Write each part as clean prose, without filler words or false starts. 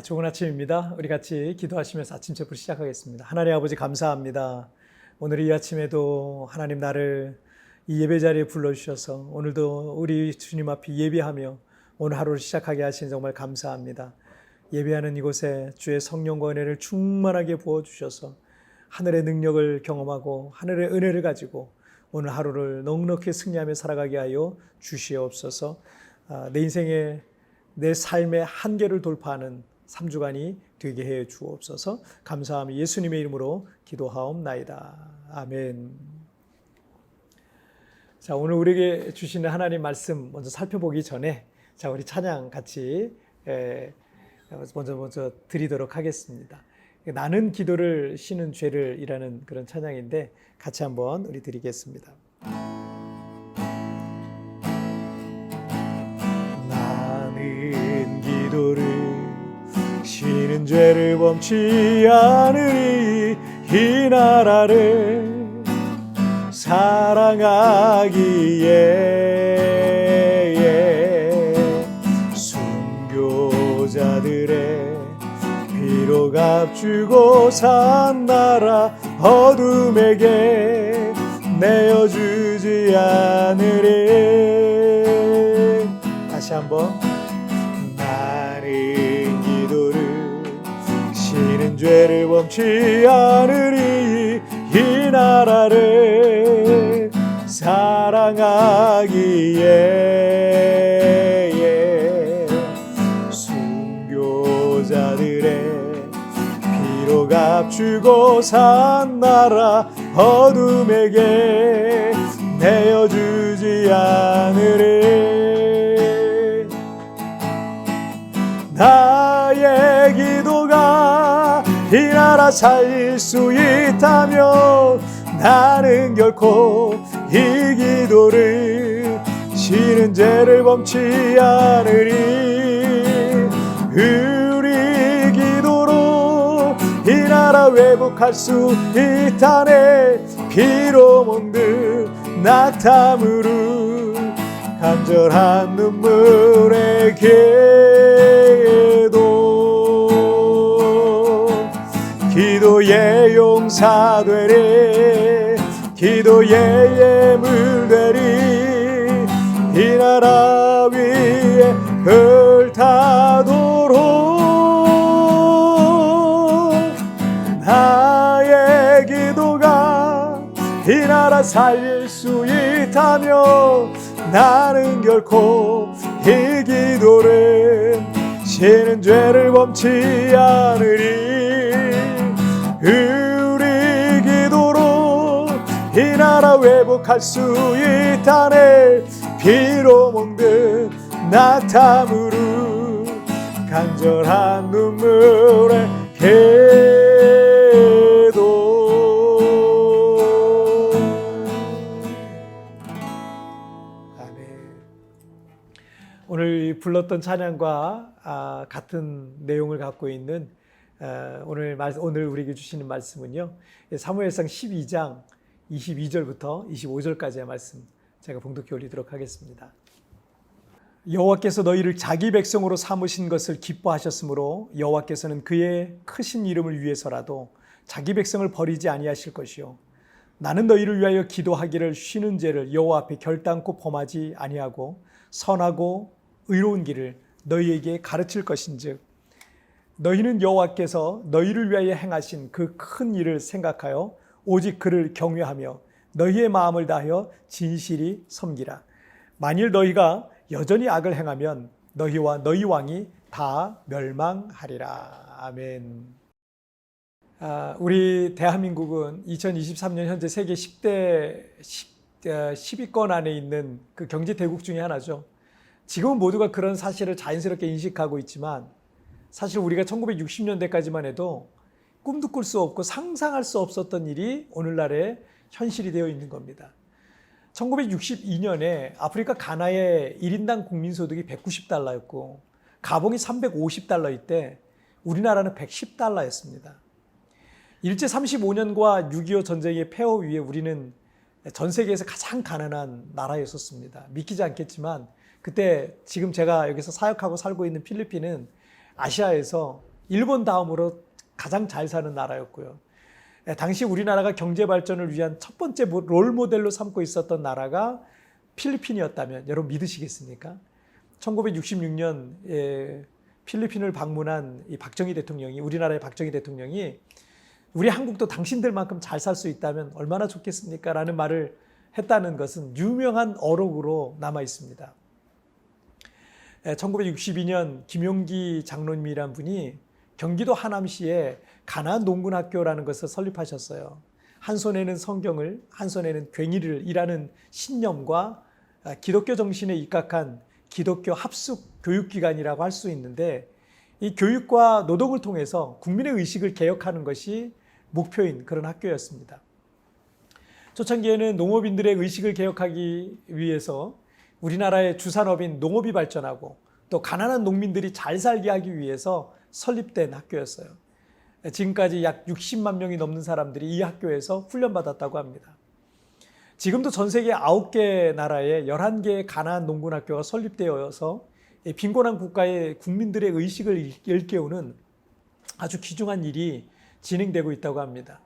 좋은 아침입니다. 우리 같이 기도하시면서 아침 제풀 시작하겠습니다. 하나님 아버지 감사합니다. 오늘 이 아침에도 하나님 나를 이 예배 자리에 불러주셔서 오늘도 우리 주님 앞에 예배하며 오늘 하루를 시작하게 하신 정말 감사합니다. 예배하는 이곳에 주의 성령과 은혜를 충만하게 부어주셔서 하늘의 능력을 경험하고 하늘의 은혜를 가지고 오늘 하루를 넉넉히 승리하며 살아가게 하여 주시옵소서. 내 인생의 내 삶의 한계를 돌파하는 3주간이 되게 해 주옵소서. 감사하며 예수님의 이름으로 기도하옵나이다. 아멘. 자, 오늘 우리에게 주시는 하나님 말씀 먼저 살펴보기 전에 우리 찬양 같이 먼저 드리도록 하겠습니다. 나는 기도를 쉬는 죄를 이라는 그런 찬양인데 같이 한번 우리 드리겠습니다. 나는 기도를 쉬는 죄를 범치 않으니 이 나라를 사랑하기에 순교자들의 피로 값주고 산 나라 어둠에게 내어주지 않으리. 다시 한번. 나는 기도를 쉬는 죄를 범치 않으리 이 나라를 사랑하기에 순교자들의 피로 값주고 산 나라 어둠에게 내어주지 않으리. 나의 기도가 이 나라 살릴 수 있다면 나는 결코 이 기도를 쉬는 죄를 범치 않으리. 우리 기도로 이 나라 회복할 수 있다네. 피로 먹는 낙담으로 간절한 눈물의 기도의 용사되리. 기도의 예물되리. 이 나라 위에 흘타도록 나의 기도가 이 나라 살릴 수 있다면 나는 결코 이 기도를 쉬는 죄를 범치 않으리. 우리 기도로 이 나라 회복할 수 있다네. 피로 먹는 낙담으로 간절한 눈물의 기도. 아멘. 오늘 불렀던 찬양과 같은 내용을 갖고 있는 오늘 우리에게 주시는 말씀은요, 사무엘상 12장 22절부터 25절까지의 말씀 제가 봉독해 올리도록 하겠습니다. 여호와께서 너희를 자기 백성으로 삼으신 것을 기뻐하셨으므로 여호와께서는 그의 크신 이름을 위해서라도 자기 백성을 버리지 아니하실 것이요 나는 너희를 위하여 기도하기를 쉬는 죄를 여호와 앞에 결단코 범하지 아니하고 선하고 의로운 길을 너희에게 가르칠 것인즉 너희는 여호와께서 너희를 위하여 행하신 그 큰 일을 생각하여 오직 그를 경외하며 너희의 마음을 다하여 진실이 섬기라. 만일 너희가 여전히 악을 행하면 너희와 너희 왕이 다 멸망하리라. 아멘. 우리 대한민국은 2023년 현재 세계 10위권 안에 있는 그 경제 대국 중에 하나죠. 지금은 모두가 그런 사실을 자연스럽게 인식하고 있지만 사실 우리가 1960년대까지만 해도 꿈도 꿀 수 없고 상상할 수 없었던 일이 오늘날의 현실이 되어 있는 겁니다. 1962년에 아프리카 가나의 1인당 국민소득이 190달러였고 가봉이 350달러일 때 우리나라는 110달러였습니다. 일제 35년과 6.25 전쟁의 폐허 위에 우리는 전 세계에서 가장 가난한 나라였었습니다. 믿기지 않겠지만 그때 지금 제가 여기서 사역하고 살고 있는 필리핀은 아시아에서 일본 다음으로 가장 잘 사는 나라였고요. 당시 우리나라가 경제 발전을 위한 첫 번째 롤 모델로 삼고 있었던 나라가 필리핀이었다면 여러분 믿으시겠습니까? 1966년 필리핀을 방문한 이 박정희 대통령이, 우리나라의 박정희 대통령이 우리 한국도 당신들만큼 잘 살 수 있다면 얼마나 좋겠습니까? 라는 말을 했다는 것은 유명한 어록으로 남아 있습니다. 1962년 김용기 장로님이란 분이 경기도 하남시에 가나안 농군학교라는 것을 설립하셨어요. 한 손에는 성경을, 한 손에는 괭이를 일하는 신념과 기독교 정신에 입각한 기독교 합숙 교육기관이라고 할 수 있는데, 이 교육과 노동을 통해서 국민의 의식을 개혁하는 것이 목표인 그런 학교였습니다. 초창기에는 농업인들의 의식을 개혁하기 위해서 우리나라의 주산업인 농업이 발전하고 또 가난한 농민들이 잘 살게 하기 위해서 설립된 학교였어요. 지금까지 약 60만 명이 넘는 사람들이 이 학교에서 훈련받았다고 합니다. 지금도 전 세계 9개 나라에 11개의 가나안 농군학교가 설립되어서 빈곤한 국가의 국민들의 의식을 일깨우는 아주 귀중한 일이 진행되고 있다고 합니다.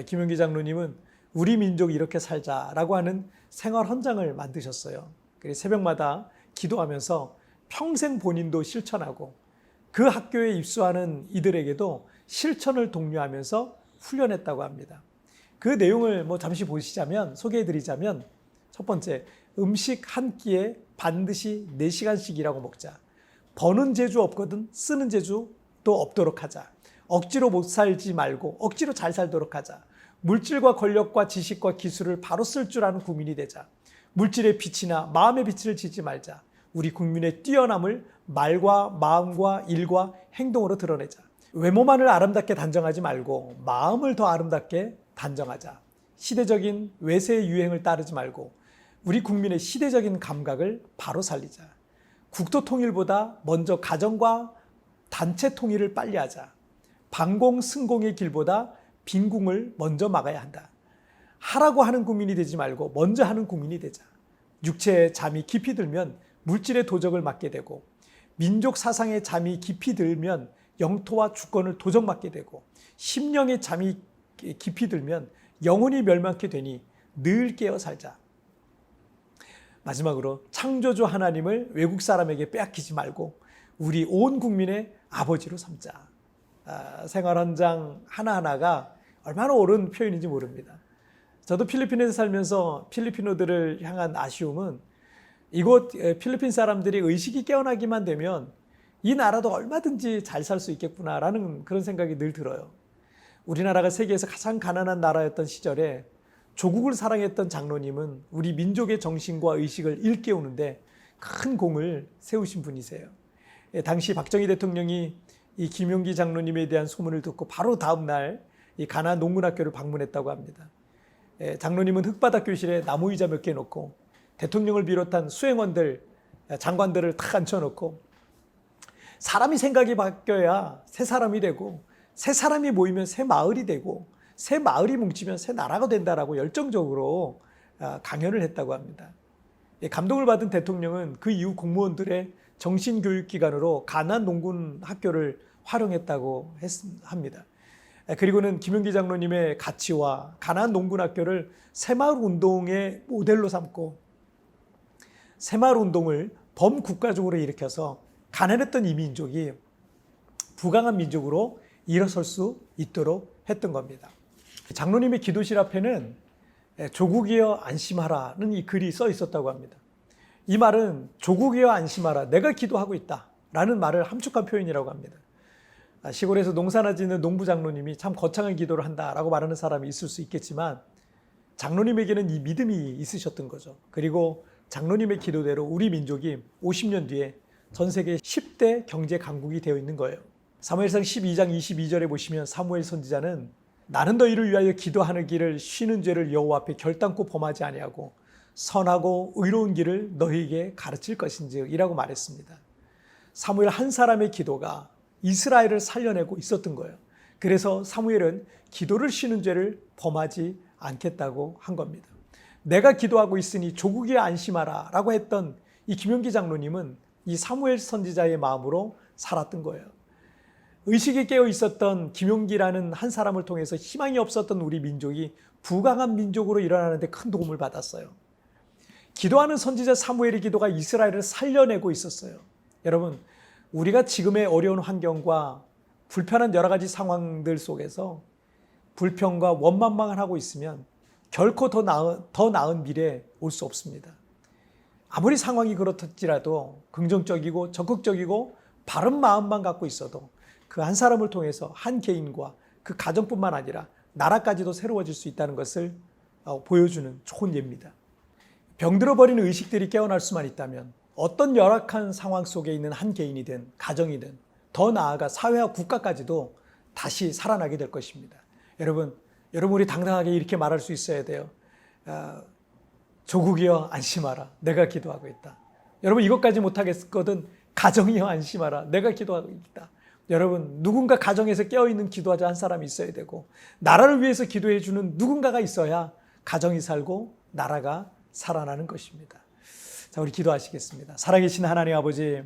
김용기 장로님은 우리 민족이 이렇게 살자라고 하는 생활 헌장을 만드셨어요. 그래서 새벽마다 기도하면서 평생 본인도 실천하고 그 학교에 입수하는 이들에게도 실천을 독려하면서 훈련했다고 합니다. 그 내용을 잠시 보시자면, 소개해드리자면, 첫 번째, 음식 한 끼에 반드시 4시간씩이라고 먹자. 버는 재주 없거든 쓰는 재주도 없도록 하자. 억지로 못 살지 말고 억지로 잘 살도록 하자. 물질과 권력과 지식과 기술을 바로 쓸 줄 아는 국민이 되자. 물질의 빛이나 마음의 빛을 지지 말자. 우리 국민의 뛰어남을 말과 마음과 일과 행동으로 드러내자. 외모만을 아름답게 단정하지 말고 마음을 더 아름답게 단정하자. 시대적인 외세의 유행을 따르지 말고 우리 국민의 시대적인 감각을 바로 살리자. 국토 통일보다 먼저 가정과 단체 통일을 빨리 하자. 반공 승공의 길보다 빈궁을 먼저 막아야 한다. 하라고 하는 국민이 되지 말고 먼저 하는 국민이 되자. 육체에 잠이 깊이 들면 물질의 도적을 맞게 되고, 민족 사상에 잠이 깊이 들면 영토와 주권을 도적맞게 되고, 심령에 잠이 깊이 들면 영혼이 멸망케 되니 늘 깨어 살자. 마지막으로 창조주 하나님을 외국 사람에게 빼앗기지 말고 우리 온 국민의 아버지로 삼자. 생활 현장 하나하나가 얼마나 옳은 표현인지 모릅니다. 저도 필리핀에서 살면서 필리핀어들을 향한 아쉬움은 이곳 필리핀 사람들이 의식이 깨어나기만 되면 이 나라도 얼마든지 잘 살 수 있겠구나라는 그런 생각이 늘 들어요. 우리나라가 세계에서 가장 가난한 나라였던 시절에 조국을 사랑했던 장로님은 우리 민족의 정신과 의식을 일깨우는데 큰 공을 세우신 분이세요. 당시 박정희 대통령이 이 김용기 장로님에 대한 소문을 듣고 바로 다음 날 이 가나안 농군학교를 방문했다고 합니다. 장로님은 흙바닥 교실에 나무 의자 몇 개 놓고 대통령을 비롯한 수행원들, 장관들을 탁 앉혀놓고 사람이 생각이 바뀌어야 새 사람이 되고, 새 사람이 모이면 새 마을이 되고, 새 마을이 뭉치면 새 나라가 된다라고 열정적으로 강연을 했다고 합니다. 감동을 받은 대통령은 그 이후 공무원들의 정신교육기관으로 가나안 농군학교를 활용했다고 합니다. 그리고는 김용기 장로님의 가치와 가나안 농군학교를 새마을 운동의 모델로 삼고 새마을 운동을 범국가적으로 일으켜서 가난했던 이 민족이 부강한 민족으로 일어설 수 있도록 했던 겁니다. 장로님의 기도실 앞에는 조국이여 안심하라는 이 글이 써 있었다고 합니다. 이 말은 조국이여 안심하라, 내가 기도하고 있다 라는 말을 함축한 표현이라고 합니다. 시골에서 농사나 짓는 농부 장로님이 참 거창한 기도를 한다라고 말하는 사람이 있을 수 있겠지만 장로님에게는 이 믿음이 있으셨던 거죠. 그리고 장로님의 기도대로 우리 민족이 50년 뒤에 전 세계 10대 경제 강국이 되어 있는 거예요. 사무엘상 12장 22절에 보시면 사무엘 선지자는 나는 너희를 위하여 기도하는 길을 쉬는 죄를 여호와 앞에 결단코 범하지 아니하고 선하고 의로운 길을 너희에게 가르칠 것인즉 이라고 말했습니다. 사무엘 한 사람의 기도가 이스라엘을 살려내고 있었던 거예요. 그래서 사무엘은 기도를 쉬는 죄를 범하지 않겠다고 한 겁니다. 내가 기도하고 있으니 조국에 안심하라 라고 했던 이 김용기 장로님은 이 사무엘 선지자의 마음으로 살았던 거예요. 의식이 깨어 있었던 김용기라는 한 사람을 통해서 희망이 없었던 우리 민족이 부강한 민족으로 일어나는데 큰 도움을 받았어요. 기도하는 선지자 사무엘의 기도가 이스라엘을 살려내고 있었어요. 여러분, 우리가 지금의 어려운 환경과 불편한 여러 가지 상황들 속에서 불평과 원망만 하고 있으면 결코 더 나은 미래에 올 수 없습니다. 아무리 상황이 그렇을지라도 긍정적이고 적극적이고 바른 마음만 갖고 있어도 그 한 사람을 통해서 한 개인과 그 가정뿐만 아니라 나라까지도 새로워질 수 있다는 것을 보여주는 좋은 예입니다. 병들어버린 의식들이 깨어날 수만 있다면 어떤 열악한 상황 속에 있는 한 개인이든 가정이든 더 나아가 사회와 국가까지도 다시 살아나게 될 것입니다. 여러분 우리 당당하게 이렇게 말할 수 있어야 돼요. 조국이여 안심하라. 내가 기도하고 있다. 여러분 이것까지 못하겠거든 가정이여 안심하라. 내가 기도하고 있다. 여러분 누군가 가정에서 깨어있는 기도하자 한 사람이 있어야 되고 나라를 위해서 기도해 주는 누군가가 있어야 가정이 살고 나라가 살아나는 것입니다. 자, 우리 기도하시겠습니다. 살아계신 하나님 아버지,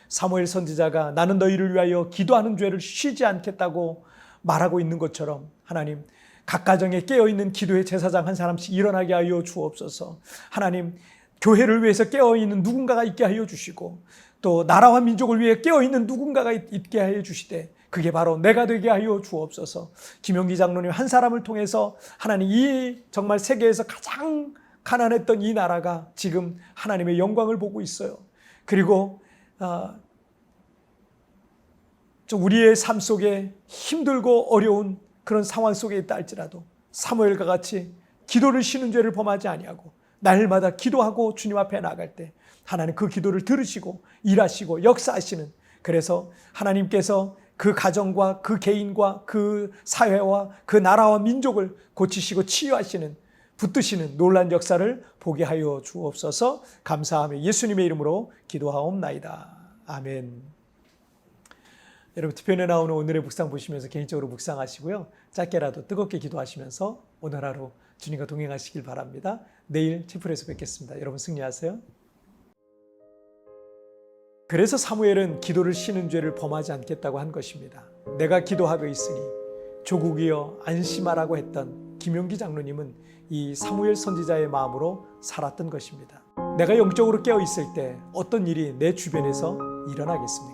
사무엘 선지자가 나는 너희를 위하여 기도하는 죄를 쉬지 않겠다고 말하고 있는 것처럼 하나님 각 가정에 깨어있는 기도의 제사장 한 사람씩 일어나게 하여 주옵소서. 하나님 교회를 위해서 깨어있는 누군가가 있게 하여 주시고 또 나라와 민족을 위해 깨어있는 누군가가 있게 하여 주시되 그게 바로 내가 되게 하여 주옵소서. 김용기 장로님 한 사람을 통해서 하나님 이 정말 세계에서 가장 가난했던 이 나라가 지금 하나님의 영광을 보고 있어요. 그리고 우리의 삶 속에 힘들고 어려운 그런 상황 속에 있다 할지라도 사무엘과 같이 기도를 쉬는 죄를 범하지 아니하고 날마다 기도하고 주님 앞에 나갈 때 하나님 그 기도를 들으시고 일하시고 역사하시는, 그래서 하나님께서 그 가정과 그 개인과 그 사회와 그 나라와 민족을 고치시고 치유하시는 붙드시는 놀라운 역사를 보게 하여 주옵소서. 감사하며 예수님의 이름으로 기도하옵나이다. 아멘. 여러분 뒤편에 나오는 오늘의 묵상 보시면서 개인적으로 묵상하시고요. 짧게라도 뜨겁게 기도하시면서 오늘 하루 주님과 동행하시길 바랍니다. 내일 채플에서 뵙겠습니다. 여러분 승리하세요. 그래서 사무엘은 기도를 쉬는 죄를 범하지 않겠다고 한 것입니다. 내가 기도하고 있으니 조국이여 안심하라고 했던 김용기 장로님은 이 사무엘 선지자의 마음으로 살았던 것입니다. 내가 영적으로 깨어 있을 때 어떤 일이 내 주변에서 일어나겠습니까?